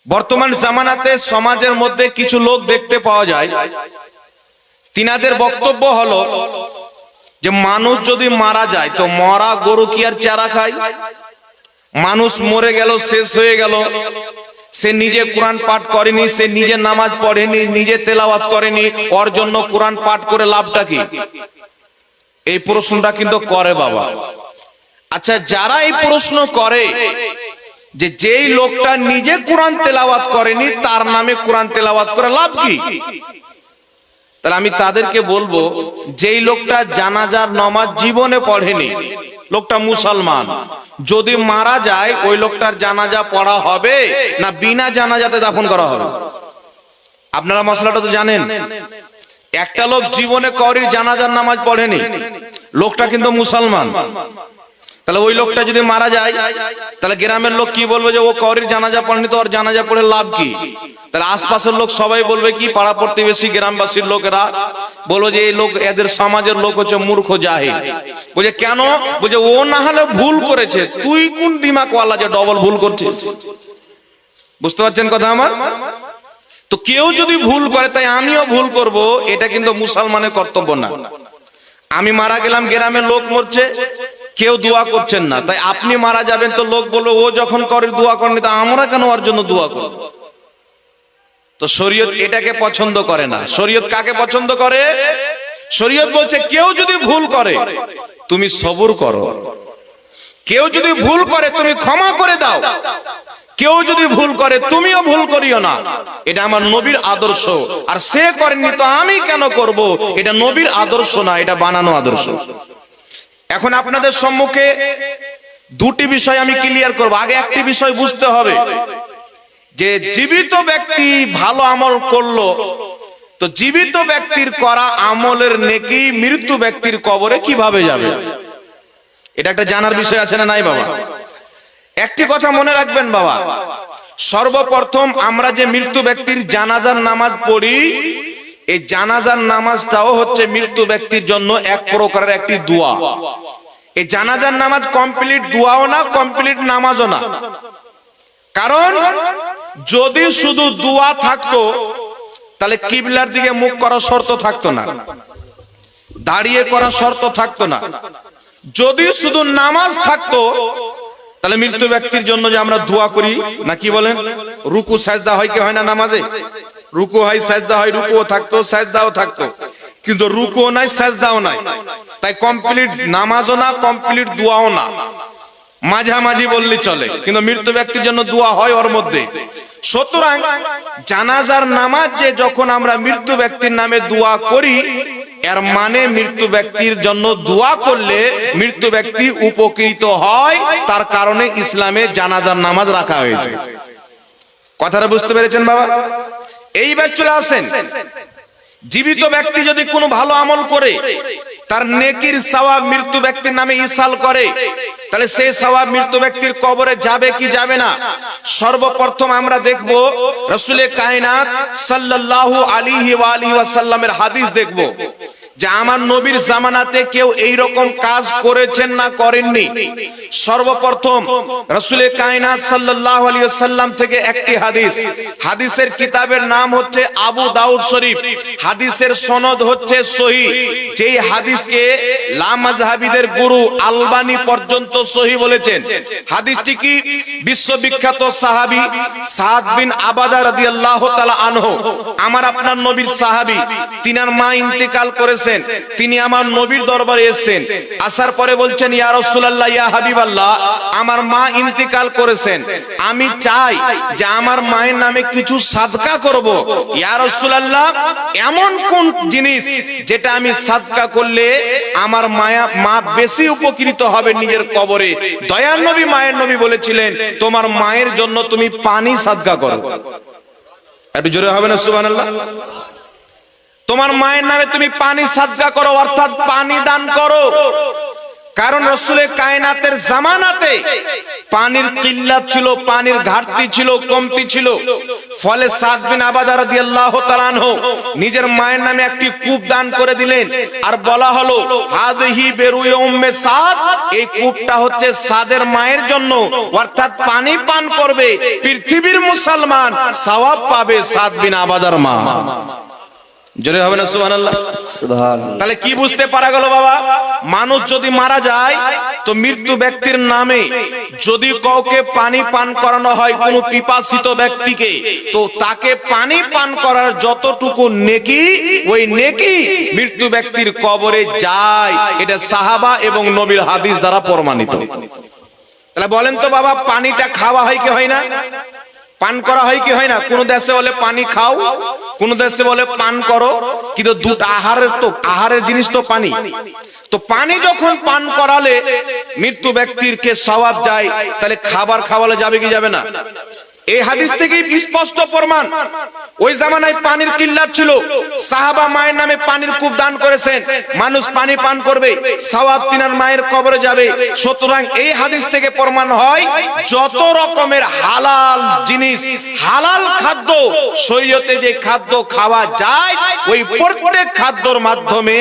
বর্তমান জামানাতে সমাজের মধ্যে কিছু লোক দেখতে পাওয়া যায়, তিনাদের বক্তব্য হলো যে মানুষ যদি মারা যায় তো মরা গরু কি আর চারা খায়? মানুষ মরে গেল, শেষ হয়ে গেল, সে নিজে কোরআন পাঠ করেনি, সে নিজে নামাজ পড়েনি, নিজে তেলাওয়াত করেনি, ওর জন্য কোরআন পাঠ করে লাভটা কি? এই প্রশ্নটা কিন্তু করে বাবা। আচ্ছা, যারা এই প্রশ্ন করে যে যেই লোকটা নিজে কোরআন তেলাওয়াত করেনি তার নামে কোরআন তেলাওয়াত করে লাভ কি? তাহলে আমি তাদেরকে বলবো, যেই লোকটা জানাজার নামাজ জীবনে পড়েনি, লোকটা মুসলমান, যদি মারা যায় ওই লোকটার জানাজা পড়া হবে না বিনা জানাজাতে দাফন করা হবে? আপনারা মশলাটা তো জানেন। একটা লোক জীবনে কওরির জানাজার নামাজ পড়েনি, লোকটা কিন্তু মুসলমান, তাহলে ওই লোকটা যদি মারা যায় তাহলে গ্রামের লোক কি বলবে? যে ও কওরির জানাজা পড়েনি, তো ওর জানাজা পড়ে লাভ কি? তাহলে আশপাশের লোক সবাই বলবে কি, পাড়া প্রতিবেশী গ্রামবাসীর লোকেরা বলবো যে এই লোক, এদের সমাজের লোক হচ্ছে মূর্খ জাহিল। বলছে কেন? বলছে ও না হলে ভুল করেছে, তুই কোন দিমাগওয়ালা যে ডবল ভুল করছিস? বুঝতে পারছেন কথা আমার? তো কেউ যদি ভুল করে তাই আমিও ভুল করব, এটা কিন্তু মুসলমানের কর্তব্য না। আমি মারা গেলাম, গ্রামের লোক মরছে, কেউ দোয়া করছেন না, তাই আপনি মারা যাবেন তো লোক বলবো ও যখন করে দোয়া করেনি তা আমরা কেন ওর জন্য দোয়া করব? তো শরীয়ত এটাকে পছন্দ করে না। শরীয়ত কাকে পছন্দ করে? শরীয়ত বলছে কেউ যদি ভুল করে তুমি সবুর করো, কেউ যদি ভুল করে তুমি ক্ষমা করে দাও, কেউ যদি ভুল করে তুমিও ভুল করিও না। এটা আমার নবীর আদর্শ, আর সে করেনি তো আমি কেন করব? এটা নবীর আদর্শ না, এটা বানানো আদর্শ। এখন আপনাদের সম্মুখে দুটি বিষয় আমি ক্লিয়ার করব। আগে একটি বিষয় বুঝতে হবে যে জীবিত ব্যক্তি ভালো আমল করলো, তো জীবিত ব্যক্তির করা আমলের নেকি মৃত্যু ব্যক্তির কবরে কিভাবে যাবে, এটা একটা জানার বিষয় আছে না নাই বাবা? একটি কথা মনে রাখবেন বাবা, সর্বপ্রথম আমরা যে মৃত্যু ব্যক্তির জানাজার নামাজ পড়ি, এই জানাজার নামাজটাও হচ্ছে মৃত্যু ব্যক্তির জন্য এক প্রকারের একটি দোয়া। এই জানাজার নামাজ কমপ্লিট দোয়াও না, কমপ্লিট নামাজও না। কারণ যদি শুধু দোয়া থাকতো তাহলে কিবলার দিকে মুখ করা শর্ত থাকতো না, দাঁড়িয়ে করা শর্ত থাকতো না। যদি শুধু নামাজ থাকতো তাহলে মৃত্যু ব্যক্তির জন্য যে আমরা দোয়া করি না, কি বলেন, রুকু সাজদা হয় কি হয় না নামাজে? রুকু হয়, সাজদা হয়, রুকুও থাকতো, সাজদাও থাকতো, কিন্তু রুকুও নাই, সাজদাও নাই, তাই কমপ্লিট নামাজও না, কমপ্লিট দোয়াও না, মাঝামাঝি বললে চলে, কিন্তু মৃত্যু ব্যক্তির জন্য দোয়া হয় ওর মধ্যে। সুতরাং জানাজার নামাজ যে যখন আমরা মৃত্যু ব্যক্তির নামে দোয়া করি, এর মানে মৃত্যু ব্যক্তির জন্য দোয়া করলে মৃত্যু ব্যক্তি উপকৃত হয়, তার কারণে ইসলামে জানাজার নামাজ রাখা হয়েছে। কথাটা বুঝতে পেরেছেন বাবা? এইবার চলে আসেন, জীবিত ব্যক্তি যদি কোনো ভালো আমল করে তার নেকির সওয়াব মৃত্যু ব্যক্তির নামে ইসাল করে, তাহলে সেই সওয়াব মৃত্যু ব্যক্তির কবরে যাবে কি যাবে না? সর্বপ্রথম আমরা দেখব রাসূলে কায়নাত সাল্লাল্লাহু আলাইহি ওয়া আলিহি ওয়াসাল্লামের হাদিস দেখব যে আমার নবীর জামানাতে কেউ এই রকম কাজ করেছেন না করেননি। সর্বপ্রথম রাসূলে কায়নাত সাল্লাল্লাহু আলাইহি ওয়াসাল্লাম থেকে একটি হাদিস, হাদিসের কিতাবের নাম হচ্ছে আবু দাউদ শরীফ, হাদিসের সনদ হচ্ছে সহিহ। যেই হাদিসকে লামাযহাবীদের গুরু আলবানী পর্যন্ত সহিহ বলেছেন। হাদিসটি কি? বিশ্ববিখ্যাত সাহাবী সাদ বিন আবাদা রাদিয়াল্লাহু তাআলা আনহু, আমার আপনার নবীর সাহাবী, তিনার মা ইন্তেকাল করেছেন, তিনি আমার নবীর দরবারে এসেছেন। আসার পরে বলছেন, ইয়া রাসূলুল্লাহ, ইয়া হাবিবাল্লাহ, আমার মা ইন্তেকাল করেছেন, আমি চাই যে আমার মায়ের নামে কিছু সাদকা করব। ইয়া রাসূলুল্লাহ, এমন কোন জিনিস যেটা আমি সাদকা করলে আমার মা বেশি উপকৃত হবে নিজের কবরে? দয়ার নবী, মায়ের নবী বলেছিলেন, তোমার মায়ের জন্য তুমি পানি সাদকা করো। একটু জোরে হবে না সুবহানাল্লাহ? তোমার মায়ের নামে তুমি পানি সাদকা করো, অর্থাৎ পানি দান করো। কারণ রাসূলের কায়নাতের জামানাতে পানির কিল্লাত ছিল, পানির ঘাটতি ছিল, কমতি ছিল। ফলে সাদ বিন আবাদা রাদিয়াল্লাহু তাআলা আনহু নিজের মায়ের নামে একটি কূপ দান করে দিলেন, আর বলা হলো হাদিহি বেরুয়ে উম্মে সাদ, এই কূপটা হচ্ছে সাদের মায়ের জন্য, অর্থাৎ পানি পান করবে পৃথিবীর মুসলমান, সওয়াব পাবে সাদ বিন আবাদার মা। জোরে হবে না সুবহানাল্লাহ? সুবহানাল্লাহ। তাহলে কি বুঝতে পারা গেল বাবা, মানুষ যদি মারা যায় তো মৃত্যু ব্যক্তির নামে যদি কাউকে পানি পান করানো হয়, কোনো পিপাসিত ব্যক্তিকে, তো তাকে পানি পান করার যতটুকু নেকি, ওই নেকি মৃত্যু ব্যক্তির কবরে যায়। এটা সাহাবা এবং নবীর হাদিস দ্বারা প্রমাণিত। তাহলে বলেন তো বাবা, পানিটা খাওয়া হয় কি হয় না? পান করা হয় কি হয় না? কোন দেশে বলে পানি খাও, কোন দেশে বলে পান করো, কিন্তু দুধ আহারের জিনিস তো পানি। তো পানি যখন পান করালে মৃত্যু ব্যক্তির কে সওয়াব যায়, তাহলে খাবার খাওয়ালে যাবে কি যাবে না? এই হাদিস থেকেই স্পষ্ট প্রমাণ। ওই জামানায় পানির কিল্লাত ছিল, সাহাবা মায়ের নামে পানির কূপ দান করেছেন, মানুষ পানি পান করবে, সওয়াব তিনার মায়ের কবরে যাবে। সুতরাং এই হাদিস থেকে প্রমাণ হয় যত রকমের হালাল জিনিস, হালাল খাদ্য, শরীয়তে যে খাদ্য খাওয়া যায়, ওই প্রত্যেক খাদ্যর মাধ্যমে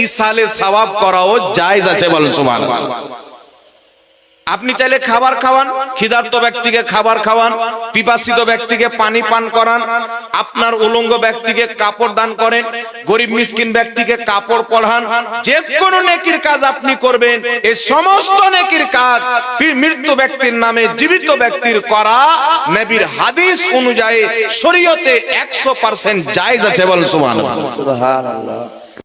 ইসালে সওয়াব করাও জায়েজ আছে। বলেন সুবহানাল্লাহ। আপনি চাইলে খাবার খাওয়ান, ক্ষুধার্ত ব্যক্তিকে খাবার খাওয়ান, পিপাসিত ব্যক্তিকে পানি পান করান, আপনার উলঙ্গ ব্যক্তিকে কাপড় দান করেন, গরিব মিসকিন ব্যক্তিকে কাপড় পরান, যে কোনো নেকির কাজ আপনি করবেন। এই সমস্ত নেকির কাজ মৃত্যু ব্যক্তির নামে জীবিত ব্যক্তির করা নবীর হাদিস অনুযায়ী শরীয়তে 100% জায়েজ আছে। বলেন সুবহানাল্লাহ।